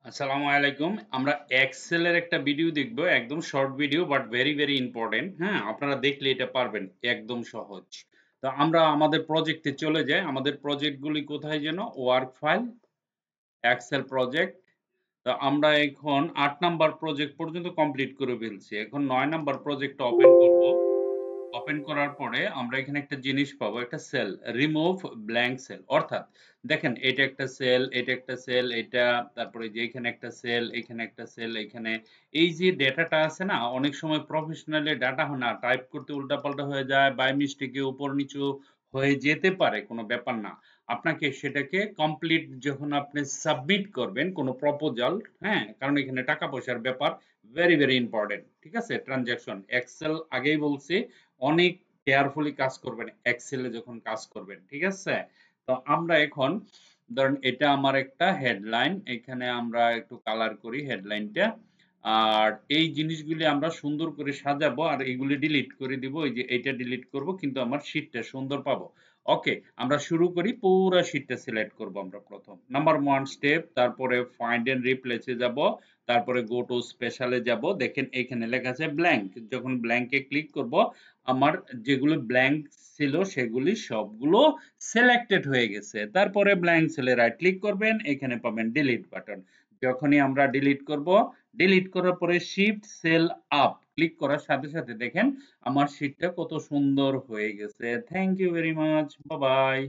আসসালামু আলাইকুম। আমরা এক্সেলের একটা ভিডিও দেখব, একদম short video but very very important. হ্যাঁ, আপনারা দেখলে এটা পারবেন, একদম সহজ। তো আমরা আমাদের প্রজেক্টে চলে যাই। আমাদের প্রজেক্টগুলি কোথায় যেন? Work file, Excel project. তো আমরা এখন ৮ নাম্বার প্রজেক্ট পর্যন্ত কমপ্লিট করে ফেলছি। এখন ৯ নাম্বার প্রজেক্টটা ওপেন করব। ওপেন করার পরে আমরা এখানে একটা জিনিস পাবো, একটা সেল, রিমুভ ব্ল্যাঙ্ক সেল। অর্থাৎ দেখেন, এটা একটা সেল, এটা একটা সেল, এটা, তারপরে যে এখানে একটা সেল, এখানে একটা সেল, এখানে এই যে ডেটাটা আছে না, অনেক সময় প্রফেশনালি ডাটা হয় না, টাইপ করতে উল্টাপাল্টা হয়ে যায়, বাই মিস্টেকে উপর নিচু হয়ে যেতে পারে, কোনো ব্যাপার না। আপনাকে সেটাকে কমপ্লিট যখন আপনি সাবমিট করবেন কোনো প্রপোজাল, হ্যাঁ, কারণ এখানে টাকা পয়সার ব্যাপার, ভেরি ভেরি ইম্পর্টেন্ট। ঠিক আছে, ট্রানজাকশন এক্সেল আগেই বলছি, অনেক কেয়ারফুলি কাজ করবেন এক্সেলে যখন কাজ করবেন। ঠিক আছে, তো আমরা এখন ধরেন এটা আমার একটা হেডলাইন, এখানে আমরা একটু কালার করি হেডলাইনটা। আর এই জিনিসগুলি আমরা সুন্দর করে সাজাবো, আর এগুলি ডিলিট করে দিব। এই যে এটা ডিলিট করব, কিন্তু আমার শীটটা সুন্দর পাবো। ওকে, আমরা শুরু করি। পুরো শীটটা সিলেক্ট করব আমরা প্রথম নাম্বার 1 স্টেপ, তারপরে ফাইন্ড এন্ড রিপ্লেসে যাব, তারপরে গো টু স্পেশালে যাব। দেখেন এখানে লেখা আছে ব্ল্যাঙ্ক। যখন ব্ল্যাঙ্কে ক্লিক করব, আমার যেগুলো ব্ল্যাঙ্ক ছিল সেগুলি সবগুলো সিলেক্টেড হয়ে গেছে। তারপরে ব্ল্যাঙ্ক সেলে রাইট ক্লিক করবেন, এখানে পাবেন ডিলিট বাটন। যখনই আমরা ডিলিট করব, ডিলিট করার পরে শিফট সেল আপ ক্লিক করার সাথে সাথে দেখেন আমার শীটটা কত সুন্দর হয়ে গেছে। Thank you very much, bye by.